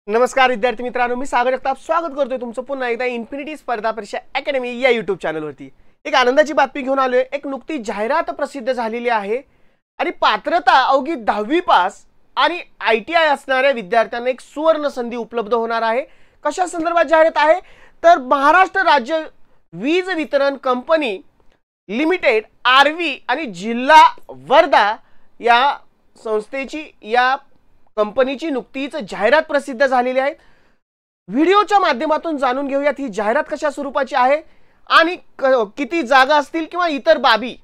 नमस्कार विद्यार्थी मित्रांनो, मी सागर जगताप स्वागत करतोय तुमचं पुन्हा एकदा इन्फिनिटी स्पर्धा परीक्षा अकॅडमी या YouTube चॅनलवरती। एक आनंदाची बातमी घेऊन आलोय। एक नुकती जाहिरात प्रसिद्ध झालेली आहे आणि पात्रता अवघी 10वी पास आणि ITI असणाऱ्या विद्यार्थ्यांना एक सुवर्ण संधी उपलब्ध होणार आहे। कशा संदर्भात जाहिरात आहे तर महाराष्ट्र राज्य वीज वितरण कंपनी लिमिटेड आरवी आणि जिल्हा वर्धा या संस्थेची या कंपनीची नुकतीच जाहिरात प्रसिद्ध झालेली आहे। व्हिडिओच्या माध्यमातून जाणून घेऊयात ही जाहिरात कशा स्वरूपाची आहे आणि किती जागा असतील किंवा इतर बाबी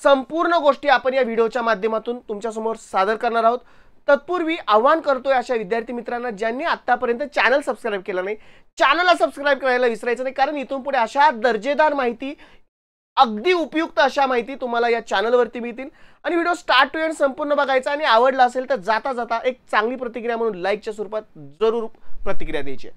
संपूर्ण गोष्टी आपण या व्हिडिओच्या माध्यमातून तुमच्या समोर सादर करणार आहोत। तत्पूर्वी आवाहन करतोय अशा विद्यार्थी मित्रांना ज्यांनी आतापर्यंत चॅनल सबस्क्राइब केला नाही, चॅनलला सबस्क्राइब करायला विसरायचं नाही, कारण इथून पुढे अशा दर्जेदार माहिती, अगदी उपयुक्त अशा माहिती तुम्हाला या चॅनलवरती मिळतील। आणि व्हिडिओ स्टार्ट टू एंड संपूर्ण बघायचा आणि आवडला असेल तर जाता जाता एक चांगली प्रतिक्रिया म्हणून लाईकच्या स्वरूपात जरूर प्रतिक्रिया द्यायची।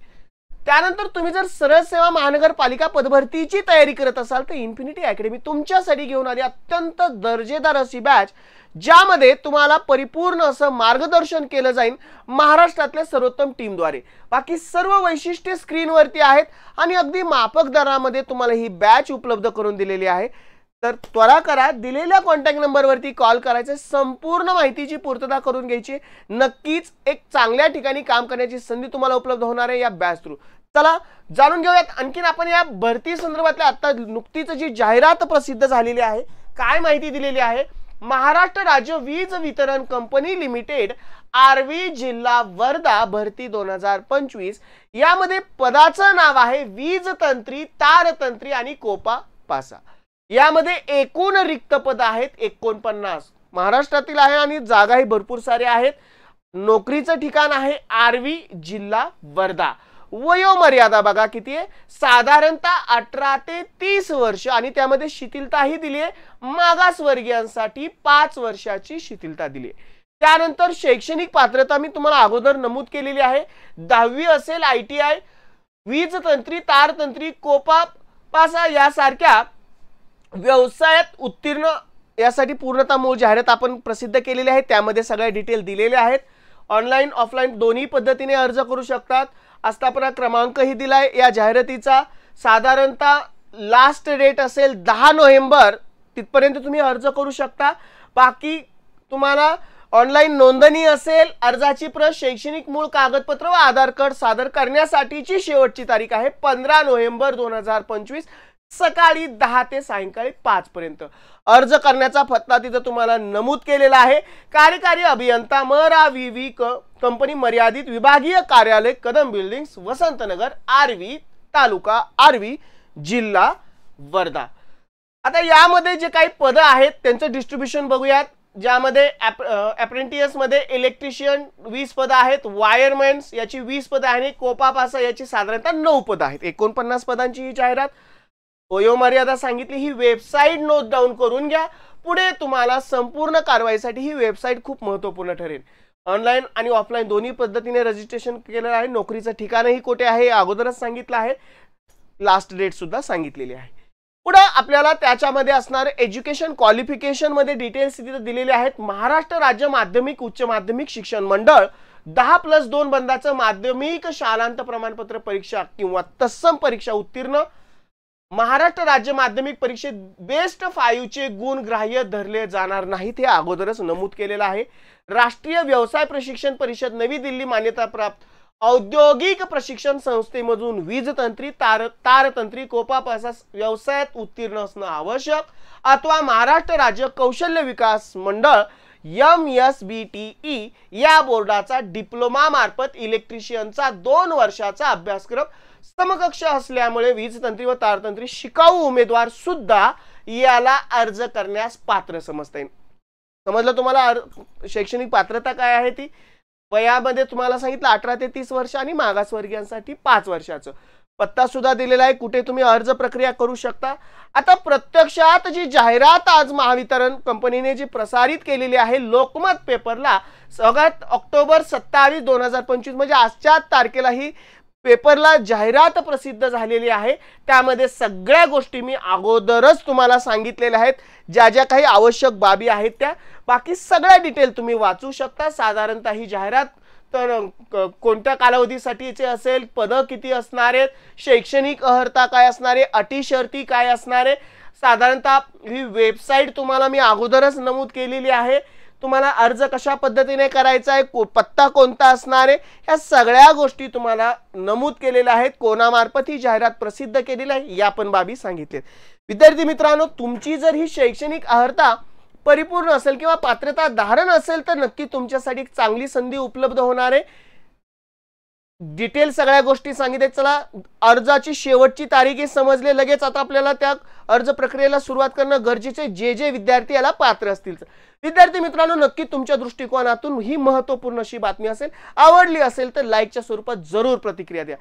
त्यानंतर तुम्ही जर सरळ सेवा महानगरपालिका पदभरतीची तयारी करत असाल तर इन्फिनिटी अकॅडमी तुमच्यासाठी घेऊन आली अत्यंत दर्जेदार अशी बॅच, ज्यामध्ये तुम्हाला परिपूर्ण असं मार्गदर्शन केलं जाईल महाराष्ट्रातल्या सर्वोत्तम टीमद्वारे। बाकी सर्व वैशिष्ट्ये स्क्रीनवरती आहेत आणि अगदी माफक दरामध्ये तुम्हाला ही बॅच उपलब्ध करून दिलेली आहे। तर त्वरा करा, दिलेल्या कॉन्टॅक्ट नंबरवरती कॉल करायचे, संपूर्ण माहितीची पूर्तता करून घ्यायची। नक्कीच एक चांगल्या ठिकाणी काम करण्याची संधी तुम्हाला उपलब्ध होणार आहे या बॅच थ्रू। चला जाणून घेऊयात आणखीन आपण या भरती संदर्भातल्या आता नुकतीच जी जाहिरात प्रसिद्ध झालेली आहे, काय माहिती दिलेली आहे। महाराष्ट्र राज्य वीज वितरण कंपनी लिमिटेड आरवी जिल्हा वर्धा भरती 2025 यामध्ये पदाचं नाव आहे वीज तंत्री, तारतंत्री आणि कोपा पासा। यामध्ये एकूण रिक्त पद आहेत 49 महाराष्ट्रातील आहे आणि जागाही भरपूर सारे आहेत। नोकरीचं ठिकाण आहे आरवी जिल्हा वर्धा। वयोमर्यादा बघा किती आहे, साधारणतः 18 ते 30 वर्ष आणि त्यामध्ये शिथिलताही दिली आहे, मागासवर्गीयांसाठी 5 वर्षाची शिथिलता दिली आहे। त्यानंतर शैक्षणिक पात्रता मी तुम्हाला अगोदर नमूद केलेली आहे, 10वी असेल, ITI, वीज तंत्री, तारतंत्री, कोपा पासा यासारख्या व्यवसायात उत्तीर्ण यासाठी पूर्णतः मूळ जाहिरात आपण प्रसिद्ध केलेली आहे। त्यामध्ये सगळे डिटेल दिलेले आहेत। ऑनलाइन ऑफलाइन दोन्ही पद्धतीने अर्ज करू शकतात। आस्थापना क्रमांकही दिलाय या जाहिरातीचा। साधारणतः लास्ट डेट असेल 10 नोव्हेंबर, तिथपर्यंत तुम्ही अर्ज करू शकता। बाकी तुम्हाला ऑनलाइन नोंदणी असेल, अर्जाची प्रत, शैक्षणिक मूळ कागदपत्र व आधार कार्ड सादर करण्यासाठीची शेवटची तारीख आहे 15 नोव्हेंबर 2025 सकाळी 10 ते सायंकाळी 5 पर्यंत। अर्ज करण्याचा पत्ता तिथे तुम्हाला नमूद केलेला आहे। कार्यकारी अभियंता मरावीवी कंपनी मर्यादित, विभागीय कार्यालय, कदम बिल्डिंग्स, वसंतनगर, आरवी तालुका आरवी जिल्हा वर्धा। आता यामध्ये जे काही पद आहेत त्यांचं डिस्ट्रीब्युशन बघूयात, ज्यामध्ये अप्रेंटिस मध्ये इलेक्ट्रिशियन 20 पद आहेत, वायरमॅन्स याची 20 पद आहेत, कोपा पासा याची साधारणतः 9 पद आहेत। 49 पदांची ही जाहिरात। वयोमर्यादा सांगितली, ही वेबसाईट नोट डाऊन करून घ्या। पुढे तुम्हाला संपूर्ण कारवाईसाठी ही वेबसाईट खूप महत्त्वपूर्ण ठरेल। ऑनलाइन आणि ऑफलाइन दोन्ही पद्धतीने रजिस्ट्रेशन केलेलं आहे। नोकरीचं ठिकाणही कोठे आहे अगोदरच सांगितलं आहे, लास्ट डेट सुद्धा सांगितलेली आहे। पुढे आपल्याला त्याच्यामध्ये असणारे एज्युकेशन क्वालिफिकेशन मध्ये डिटेल्स तिथे दिलेले आहेत। महाराष्ट्र राज्य माध्यमिक उच्च माध्यमिक शिक्षण मंडळ 10+2 बंधाचं माध्यमिक शालांत प्रमाणपत्र परीक्षा किंवा तत्सम परीक्षा उत्तीर्ण, महाराष्ट्र राज्य माध्यमिक परीक्षेत बेस्ट 5 चे गुण ग्राह्य धरले जाणार नाहीत, हे अगोदरच नमूद केलेलं आहे। राष्ट्रीय व्यवसाय प्रशिक्षण परिषद नवी दिल्ली मान्यता प्राप्त औद्योगिक प्रशिक्षण संस्थेमधून वीज तंत्री, तारतंत्री, कोपा पासा व्यवसायात उत्तीर्ण असणं आवश्यक, अथवा महाराष्ट्र राज्य कौशल्य विकास मंडळ MSBTE या बोर्डाचा डिप्लोमा मार्फत इलेक्ट्रिशियनचा 2 वर्षाचा अभ्यासक्रम समकक्ष असल्यामुळे वीज तंत्री व तारतंत्री शिकाऊ उमेदवार सुद्धा याला अर्ज करण्यास पात्र समजता येईल। समजलं तुम्हाला शैक्षणिक पात्रता काय आहे ती? वयामध्ये तुम्हाला सांगितलं 18 ते 30 वर्ष आणि मागासवर्गीयांसाठी 5 वर्षाचं। पत्ता सुद्धा दिलेला आहे, कुठे तुम्ही अर्ज प्रक्रिया करू शकता। आता प्रत्यक्षात जी जाहिरात आज महावितरण कंपनीने जी प्रसारित केलेली आहे लोकमत पेपरला 7 ऑक्टोबर 27 2025 म्हणजे आजच्या तारखेला ही पेपरला जाहिरात प्रसिद्ध झालेली आहे। त्यामध्ये सगळ्या गोष्टी मी अगोदरच तुम्हाला सांगितलेल्या आहेत, ज्या ज्या काही आवश्यक बाबी आहेत त्या, बाकी सगळ्या डिटेल तुम्ही वाचू शकता। साधारणतः ही जाहिरात तर कोणत्या कालावधीसाठीचे असेल, पदं किती असणार आहेत, शैक्षणिक अर्हता काय असणार आहे, अटी शर्ती काय असणार आहे, साधारणतः ही वेबसाईट तुम्हाला मी अगोदरच नमूद केलेली आहे, तुम्हाला अर्ज कशा पद्धतीने करायचा आहे, पत्ता कोणता असणार आहे, ह्या सगळ्या गोष्टी तुम्हाला नमूद केलेल्या आहेत, कोणामार्फत ही जाहिरात प्रसिद्ध केलेली आहे या पण बाबी सांगितलेत। विद्यार्थी मित्रांनो, तुमची जर ही शैक्षणिक अर्हता परिपूर्ण असेल किंवा पात्रता धारण असेल तर नक्की तुमच्यासाठी एक चांगली संधी उपलब्ध होणार आहे। डिटेल सगळ्या गोष्टी सांगितले। चला, अर्जाची शेवटची तारीख समजले, लगेच आता आपल्याला त्या अर्ज प्रक्रियेला सुरुवात करणं गरजेचे जे विद्यार्थी याला पात्र असतील। विद्यार्थी मित्रांनो, नक्की तुमच्या दृष्टिकोनातून ही महत्त्वपूर्ण अशी बातमी असेल, आवडली असेल तर लाईकच्या स्वरूपात जरूर प्रतिक्रिया द्या।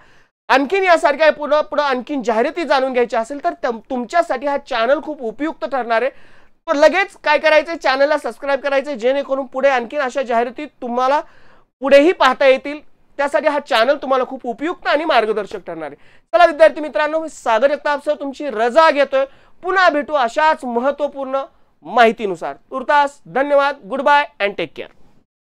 आणखीन यासारख्या पुढे आणखीन जाहिराती जाणून घ्यायच्या असेल तर तुमच्यासाठी हा चॅनल खूप उपयुक्त ठरणार आहे। तर लगेच काय करायचे, चॅनलला सबस्क्राइब करायचे, जेणेकरून पुढे आणखीन अशा जाहिराती तुम्हाला पुढेही पाहता येतील। त्यासाठी हा चॅनल तुम्हाला खूप उपयुक्त आणि मार्गदर्शक ठरणार आहे। चला विद्यार्थी मित्रांनो, मी सागर जगताप तुमची रजा घेतोय। पुन्हा भेटू अशाच महत्त्वपूर्ण माहितीनुसार। तुर्तास धन्यवाद, goodbye and take care.